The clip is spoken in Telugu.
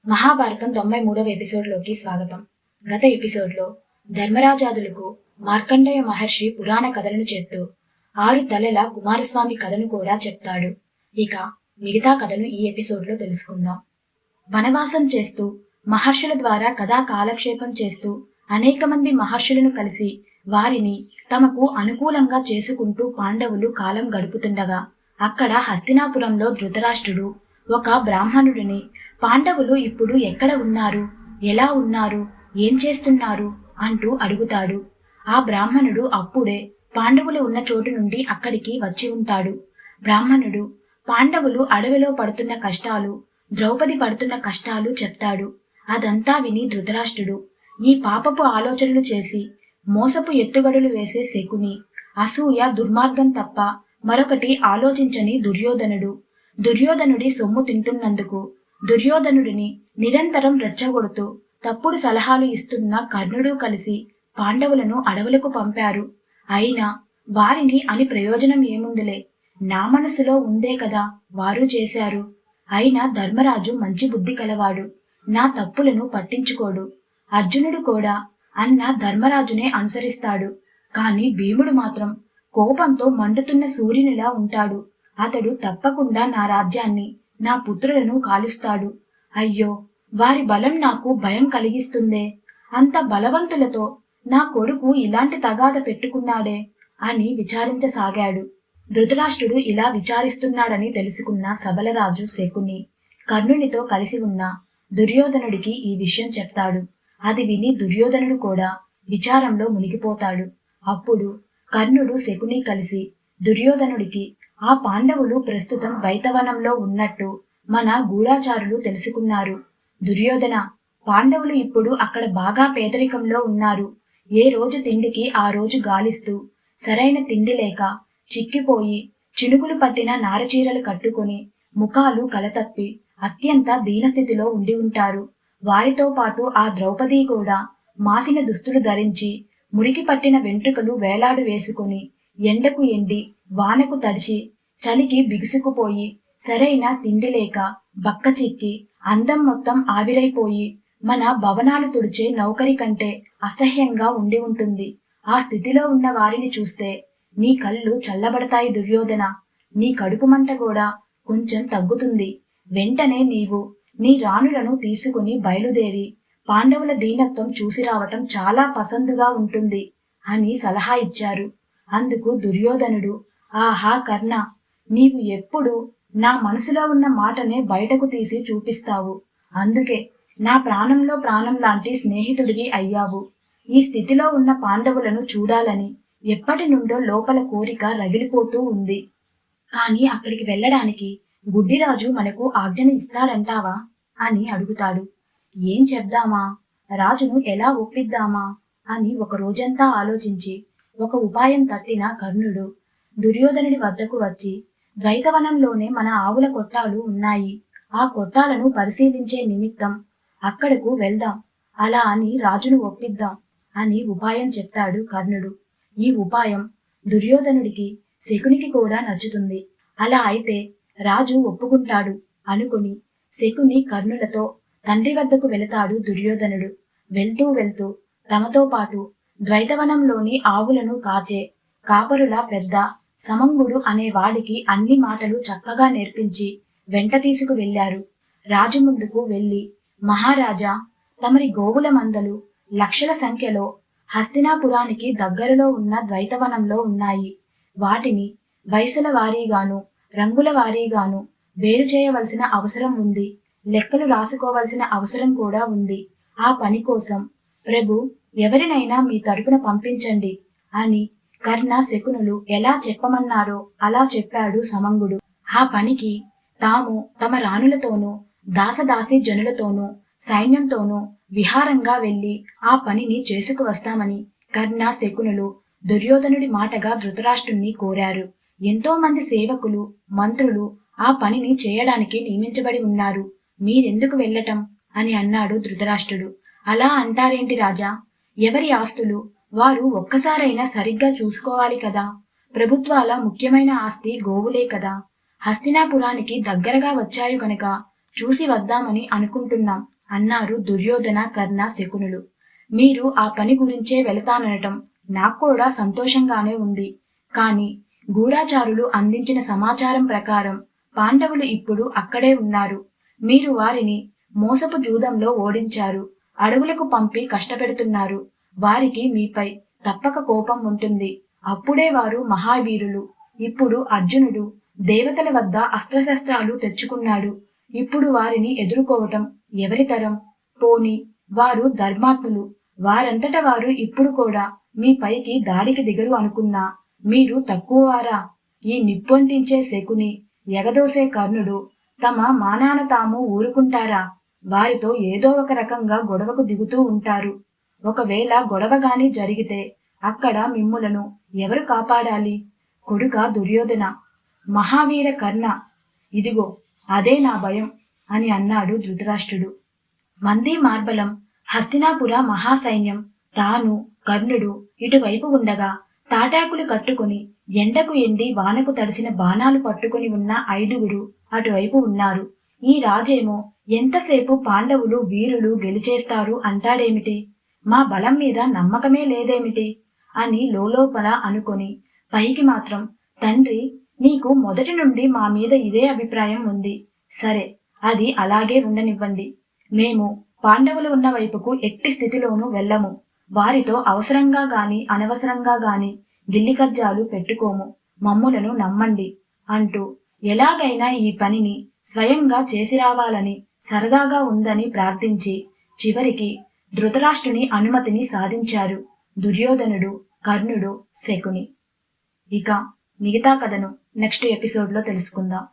మహాభారతం 93వ ఎపిసోడ్లోకి స్వాగతం. గత ఎపిసోడ్లో ధర్మరాజాదులకు మార్కండేయ మహర్షి పురాణ కథలను చెప్తూ 6 తలల కుమారస్వామి కథను కూడా చెప్తాడు. ఇక మిగతా కథను ఈ ఎపిసోడ్లో తెలుసుకుందాం. వనవాసం చేస్తూ మహర్షుల ద్వారా కథా కాలక్షేపం చేస్తూ అనేక మంది మహర్షులను కలిసి వారిని తమకు అనుకూలంగా చేసుకుంటూ పాండవులు కాలం గడుపుతుండగా అక్కడ హస్తినాపురంలో ధృతరాష్ట్రుడు ఒక బ్రాహ్మణుడిని పాండవులు ఇప్పుడు ఎక్కడ ఉన్నారు, ఎలా ఉన్నారు, ఏం చేస్తున్నారు అంటూ అడుగుతాడు. ఆ బ్రాహ్మణుడు అప్పుడే పాండవులు ఉన్న చోటు నుండి అక్కడికి వచ్చి ఉంటాడు. బ్రాహ్మణుడు పాండవులు అడవిలో పడుతున్న కష్టాలు, ద్రౌపది పడుతున్న కష్టాలు చెప్తాడు. అదంతా విని ధృతరాష్ట్రుడు ఈ పాపపు ఆలోచనలు చేసి మోసపు ఎత్తుగడులు వేసే శకుని, అసూయ దుర్మార్గం తప్ప మరొకటి ఆలోచించని దుర్యోధనుడి సొమ్ము తింటున్నందుకు దుర్యోధనుడిని నిరంతరం రెచ్చగొడుతూ తప్పుడు సలహాలు ఇస్తున్న కర్ణుడు కలిసి పాండవులను అడవులకు పంపారు. అయినా వారిని అని ప్రయోజనం ఏముందిలే, నా మనసులో ఉందే కదా వారు చేశారు. అయినా ధర్మరాజు మంచి బుద్ధి కలవాడు, నా తప్పులను పట్టించుకోడు. అర్జునుడు కూడా అన్న ధర్మరాజునే అనుసరిస్తాడు. కాని భీముడు మాత్రం కోపంతో మండుతున్న సూర్యునిలా ఉంటాడు. అతడు తప్పకుండా నా రాజ్యాన్ని, నా పుత్రులను కాలుస్తాడు. అయ్యో, వారి బలం నాకు భయం కలిగిస్తుందే. అంత బలవంతులతో నా కొడుకు ఇలాంటి తగాద పెట్టుకున్నాడే అని విచారించసాగాడు. ధృతరాష్ట్రుడు ఇలా విచారిస్తున్నాడని తెలుసుకున్న సబలరాజు శకుని కర్ణునితో కలిసి ఉన్న దుర్యోధనుడికి ఈ విషయం చెప్తాడు. అది విని దుర్యోధనుడు కూడా విచారంలో మునిగిపోతాడు. అప్పుడు కర్ణుడు శకుని కలిసి దుర్యోధనుడికి ఆ పాండవులు ప్రస్తుతం ద్వైతవనంలో ఉన్నట్టు మన గూఢాచారులు తెలుసుకున్నారు. దుర్యోధన, పాండవులు ఇప్పుడు అక్కడ బాగా పేదరికంలో ఉన్నారు. ఏ రోజు తిండికి ఆ రోజు గాలిస్తూ సరైన తిండి లేక చిక్కిపోయి చినుకులు పట్టిన నారచీరలు కట్టుకొని ముఖాలు కలతప్పి అత్యంత దీనస్థితిలో ఉండి ఉంటారు. వారితో పాటు ఆ ద్రౌపది కూడా మాసిన దుస్తులు ధరించి మురికి పట్టిన వెంట్రుకలు వేలాడు వేసుకుని ఎండకు ఎండి వానకు తడిచి చలికి బిగుసుకుపోయి సరైన తిండి లేక బక్క చిక్కి అందం మొత్తం ఆవిరైపోయి మన భవనాలు తుడిచే నౌకరి కంటే అసహ్యంగా ఉండి ఉంటుంది. ఆ స్థితిలో ఉన్న వారిని చూస్తే నీ కళ్ళు చల్లబడతాయి దుర్యోధన. నీ కడుపు మంట కూడా కొంచెం తగ్గుతుంది. వెంటనే నీవు నీ రాణులను తీసుకుని బయలుదేరి పాండవుల దీనత్వం చూసి రావటం చాలా పసందుగా ఉంటుంది అని సలహా ఇచ్చారు. అందుకు దుర్యోధనుడు, ఆహా కర్ణ, నీవు ఎప్పుడు నా మనసులో ఉన్న మాటనే బయటకు తీసి చూపిస్తావు. అందుకే నా ప్రాణంలో ప్రాణం లాంటి స్నేహితుడివి అయ్యావు. ఈ స్థితిలో ఉన్న పాండవులను చూడాలని ఎప్పటి నుండో లోపల కోరిక రగిలిపోతూ ఉంది. కాని అక్కడికి వెళ్ళడానికి గుడ్డిరాజు మనకు ఆజ్ఞను ఇస్తాడంటావా అని అడుగుతాడు. ఏం చెప్దామా, రాజును ఎలా ఒప్పిద్దామా అని ఒక రోజంతా ఆలోచించి ఒక ఉపాయం తట్టిన కర్ణుడు దుర్యోధనుడి వద్దకు వచ్చి, ద్వైతవనంలోనే మన ఆవుల కొట్టాలు ఉన్నాయి. ఆ కొట్టాలను పరిశీలించే నిమిత్తం అక్కడకు వెళ్దాం. అలా అని రాజును ఒప్పిద్దాం అని ఉపాయం చెప్తాడు కర్ణుడు. ఈ ఉపాయం దుర్యోధనుడికి శకునికి కూడా నచ్చుతుంది. అలా అయితే రాజు ఒప్పుకుంటాడు అనుకుని శకుని కర్ణులతో తండ్రి వద్దకు వెళతాడు దుర్యోధనుడు. వెళ్తూ వెళ్తూ తమతో పాటు ద్వైతవనంలోని ఆవులను కాచే కాపరుల పెద్ద సమంగుడు అనే వాడికి అన్ని మాటలు చక్కగా నేర్పించి వెంట తీసుకు వెళ్లారు. రాజు ముందుకు వెళ్లి, మహారాజా, తమరి గోవుల మందలు లక్షల సంఖ్యలో హస్తినాపురానికి దగ్గరలో ఉన్న ద్వైతవనంలో ఉన్నాయి. వాటిని వయసుల వారీగాను రంగుల వారీగాను వేరు చేయవలసిన అవసరం ఉంది. లెక్కలు రాసుకోవలసిన అవసరం కూడా ఉంది. ఆ పని కోసం ప్రభు ఎవరినైనా మీ తరపున పంపించండి అని కర్ణ శకునులు ఎలా చెప్పమన్నారో అలా చెప్పాడు సమంగుడు. ఆ పనికి తాము తమ రాణులతోనూ దాసదాసి జనులతోనూ సైన్యంతోనూ విహారంగా వెళ్లి ఆ పనిని చేసుకువస్తామని కర్ణ శకునులు దుర్యోధనుడి మాటగా ధృతరాష్ట్రుణ్ణి కోరారు. ఎంతో మంది సేవకులు, మంత్రులు ఆ పనిని చేయడానికి నియమించబడి ఉన్నారు. మీరెందుకు వెళ్ళటం అని అన్నాడు ధృతరాష్ట్రుడు. అలా అంటారేంటి రాజా, ఎవరి ఆస్తులు వారు ఒక్కసారైనా సరిగ్గా చూసుకోవాలి కదా. ప్రభుత్వాల ముఖ్యమైన ఆస్తి గోవులే కదా. హస్తినాపురానికి దగ్గరగా వచ్చాయి కనుక చూసి వద్దామని అనుకుంటున్నాం అన్నారు దుర్యోధన, కర్ణ, శకునులు. మీరు ఆ పని గురించే వెళతాననటం నాకు కూడా సంతోషంగానే ఉంది. కాని గూఢాచారులు అందించిన సమాచారం ప్రకారం పాండవులు ఇప్పుడు అక్కడే ఉన్నారు. మీరు వారిని మోసపు జూదంలో ఓడించారు. అడవులకు పంపి కష్టపెడుతున్నారు. వారికి మీపై తప్పక కోపం ఉంటుంది. అప్పుడే వారు మహావీరులు. ఇప్పుడు అర్జునుడు దేవతల వద్ద అస్త్రశస్త్రాలు తెచ్చుకున్నాడు. ఇప్పుడు వారిని ఎదుర్కోవటం ఎవరితరం? పోని వారు ధర్మాత్ములు. వారంతట వారు ఇప్పుడు కూడా మీ పైకి దాడికి దిగరు అనుకున్నా మీరు తక్కువవారా? ఈ నిప్పొంటించే శకుని, ఎగదోసే కర్ణుడు తమ మానాన తాము ఊరుకుంటారా? వారితో ఏదో ఒక రకంగా గొడవకు దిగుతూ ఉంటారు. ఒకవేళ గొడవగాని జరిగితే అక్కడ మిమ్ములను ఎవరు కాపాడాలి? కొడుక దుర్యోధన, మహావీర కర్ణ, ఇదిగో అదే నా భయం అని అన్నాడు ధృతరాష్ట్రుడు. మంది మార్బలం, హస్తినాపుర మహాసైన్యం, తాను కర్ణుడు ఇటువైపు ఉండగా తాటాకులు కట్టుకుని ఎండకు ఎండి వానకు తడిసిన బాణాలు పట్టుకుని ఉన్న 5గురు అటువైపు ఉన్నారు. ఈ రాజేమో ఎంతసేపు పాండవులు వీరులు గెలిచేస్తారు అంటాడేమిటి? మా బలం మీద నమ్మకమే లేదేమిటి అని లోలోపల అనుకొని పైకి మాత్రం, తండ్రి నీకు మొదటి నుండి మా మీద ఇదే అభిప్రాయం ఉంది. సరే, అది అలాగే ఉండనివ్వండి. మేము పాండవులు ఉన్న వైపుకు ఎట్టి స్థితిలోనూ వెళ్ళము. వారితో అవసరంగా గాని అనవసరంగా గాని గిల్లికజ్జాలు పెట్టుకోము. మమ్ములను నమ్మండి అంటూ ఎలాగైనా ఈ పనిని స్వయంగా చేసి రావాలని సరదాగా ఉందని ప్రార్థించి చివరికి ధృతరాష్ట్రుని అనుమతిని సాధించారు దుర్యోధనుడు, కర్ణుడు, శకుని. ఇక మిగతా కథను నెక్స్ట్ ఎపిసోడ్లో తెలుసుకుందాం.